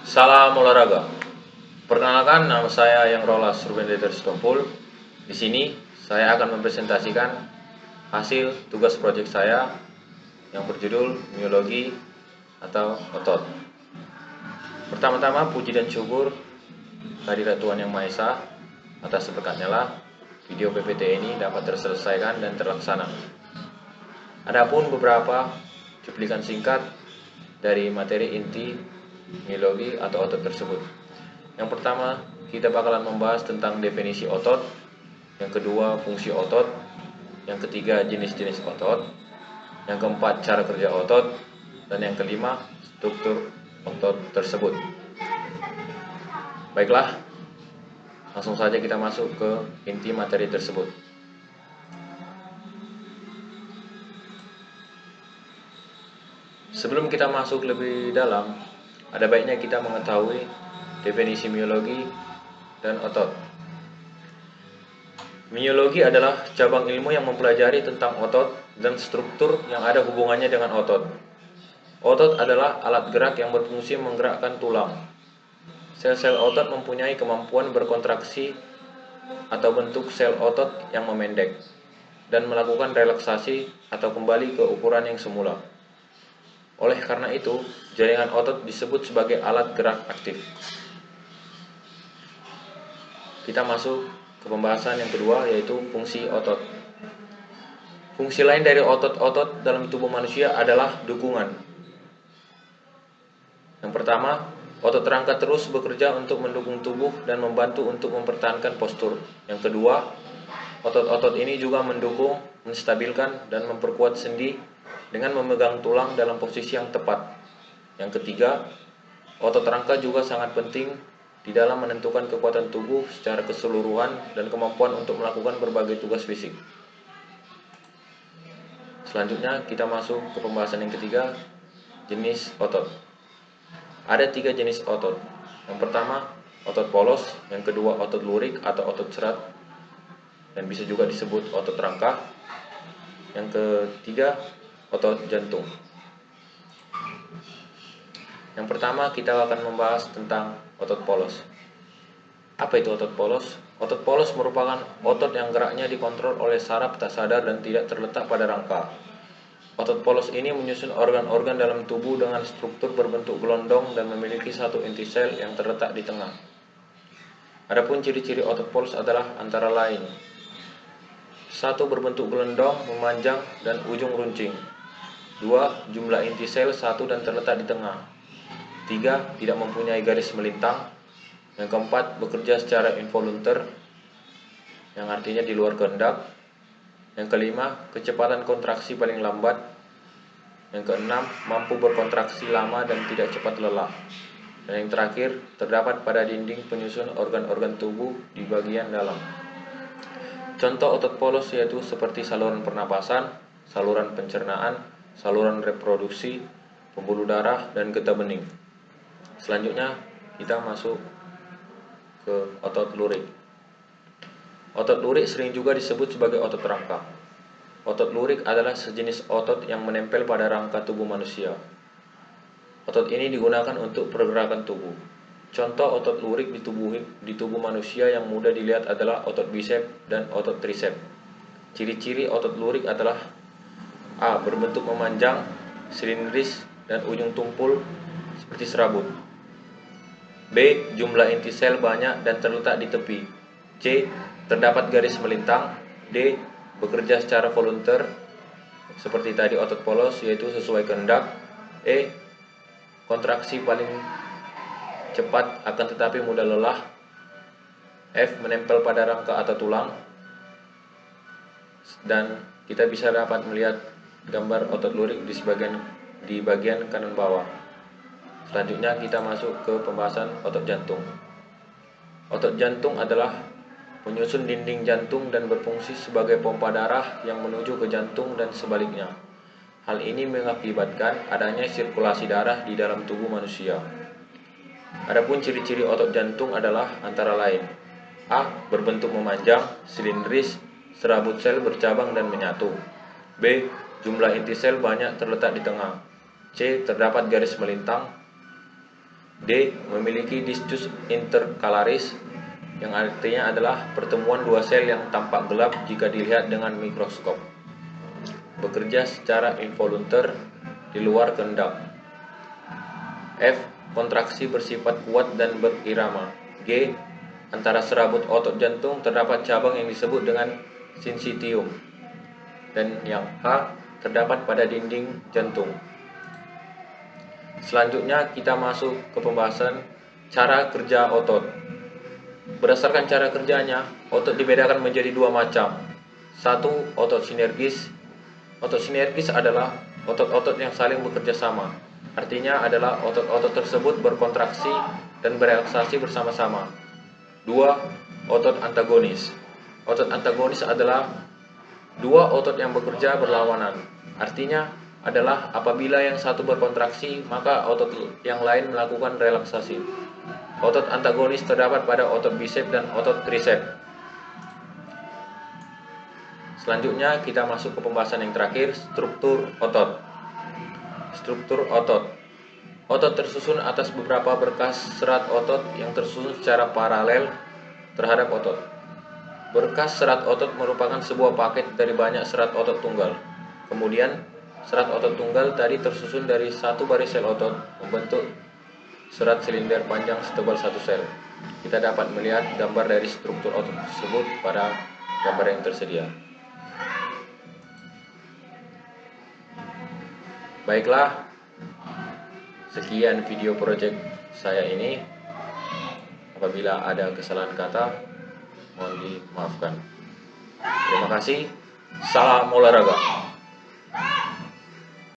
Salam olahraga. Perkenalkan, nama saya Yang Rolas Rubendater Stompul. Di sini saya akan mempresentasikan hasil tugas proyek saya yang berjudul miologi atau otot. Pertama-tama puji dan syukur kehadirat Tuhan Yang Maha Esa atas berkatnya lah video PPT ini dapat terselesaikan dan terlaksana. Adapun beberapa cuplikan singkat dari materi inti miologi atau otot tersebut. Yang pertama, kita bakalan membahas tentang definisi otot. Yang kedua, fungsi otot. Yang ketiga, jenis-jenis otot. Yang keempat, cara kerja otot. Dan yang kelima, struktur otot tersebut. Baiklah, langsung saja kita masuk ke inti materi tersebut. Sebelum kita masuk lebih dalam, ada baiknya kita mengetahui definisi miologi dan otot. Miologi adalah cabang ilmu yang mempelajari tentang otot dan struktur yang ada hubungannya dengan otot. Otot adalah alat gerak yang berfungsi menggerakkan tulang. Sel-sel otot mempunyai kemampuan berkontraksi atau bentuk sel otot yang memendek dan melakukan relaksasi atau kembali ke ukuran yang semula. Oleh karena itu, jaringan otot disebut sebagai alat gerak aktif. Kita masuk ke pembahasan yang kedua, yaitu fungsi otot. Fungsi lain dari otot-otot dalam tubuh manusia adalah dukungan. Yang pertama, otot rangka terus bekerja untuk mendukung tubuh dan membantu untuk mempertahankan postur. Yang kedua, otot-otot ini juga mendukung, menstabilkan, dan memperkuat sendi dengan memegang tulang dalam posisi yang tepat. Yang ketiga, otot rangka juga sangat penting di dalam menentukan kekuatan tubuh secara keseluruhan dan kemampuan untuk melakukan berbagai tugas fisik. Selanjutnya kita masuk ke pembahasan yang ketiga, jenis otot. Ada 3 jenis otot. Yang pertama, otot polos. Yang kedua, otot lurik atau otot serat, dan bisa juga disebut otot rangka. Yang ketiga, otot jantung. Yang pertama, kita akan membahas tentang otot polos. Apa itu otot polos? Otot polos merupakan otot yang geraknya dikontrol oleh saraf tak sadar dan tidak terletak pada rangka. Otot polos ini menyusun organ-organ dalam tubuh dengan struktur berbentuk gelondong dan memiliki satu inti sel yang terletak di tengah. Adapun ciri-ciri otot polos adalah antara lain: 1. Berbentuk gelondong, memanjang, dan ujung runcing. 2. Jumlah inti sel 1 dan terletak di tengah. 3. Tidak mempunyai garis melintang. Yang keempat, bekerja secara involunter, yang artinya di luar kehendak. Yang kelima, kecepatan kontraksi paling lambat. Yang keenam, mampu berkontraksi lama dan tidak cepat lelah. Dan yang terakhir, terdapat pada dinding penyusun organ-organ tubuh di bagian dalam. Contoh otot polos yaitu seperti saluran pernapasan, saluran pencernaan, saluran reproduksi, pembuluh darah, dan getah bening. Selanjutnya kita masuk ke otot lurik. Otot lurik sering juga disebut sebagai otot rangka. Otot lurik adalah sejenis otot yang menempel pada rangka tubuh manusia. Otot ini digunakan untuk pergerakan tubuh. Contoh otot lurik di tubuh manusia yang mudah dilihat adalah otot bisep dan otot trisep. Ciri-ciri otot lurik adalah: A. Berbentuk memanjang, silindris, dan ujung tumpul seperti serabut. B. Jumlah inti sel banyak dan terletak di tepi. C. Terdapat garis melintang. D. Bekerja secara volunter seperti tadi otot polos, yaitu sesuai kehendak. E. Kontraksi paling cepat akan tetapi mudah lelah. F. Menempel pada rangka atau tulang. Dan kita bisa dapat melihat gambar otot lurik di bagian kanan bawah. Selanjutnya kita masuk ke pembahasan otot jantung. Otot jantung adalah penyusun dinding jantung dan berfungsi sebagai pompa darah yang menuju ke jantung dan sebaliknya. Hal ini mengakibatkan adanya sirkulasi darah di dalam tubuh manusia. Adapun ciri-ciri otot jantung adalah antara lain: A. Berbentuk memanjang, silindris, serabut sel bercabang dan menyatu. B. Jumlah inti sel banyak terletak di tengah. C. Terdapat garis melintang. D. Memiliki discus intercalaris, yang artinya adalah pertemuan dua sel yang tampak gelap jika dilihat dengan mikroskop. Bekerja secara involunter di luar kehendak. F. Kontraksi bersifat kuat dan berirama. G. Antara serabut otot jantung terdapat cabang yang disebut dengan sincitium. Dan yang H. Terdapat pada dinding jantung. Selanjutnya kita masuk ke pembahasan cara kerja otot. Berdasarkan cara kerjanya, otot dibedakan menjadi dua macam. Satu, otot sinergis. Otot sinergis adalah otot-otot yang saling bekerja sama. Artinya adalah otot-otot tersebut berkontraksi dan berelaksasi bersama-sama. Dua, otot antagonis. Otot antagonis adalah dua otot yang bekerja berlawanan. Artinya adalah apabila yang satu berkontraksi, maka otot yang lain melakukan relaksasi. Otot antagonis terdapat pada otot bisep dan otot tricep. Selanjutnya kita masuk ke pembahasan yang terakhir, struktur otot. Struktur otot. Otot tersusun atas beberapa berkas serat otot yang tersusun secara paralel terhadap otot. Berkas serat otot merupakan sebuah paket dari banyak serat otot tunggal. Kemudian, serat otot tunggal tadi tersusun dari satu baris sel otot membentuk serat silinder panjang setebal satu sel. Kita dapat melihat gambar dari struktur otot tersebut pada gambar yang tersedia. Baiklah, sekian video project saya ini. Apabila ada kesalahan kata, mohon dimaafkan. Terima kasih. Salam olahraga.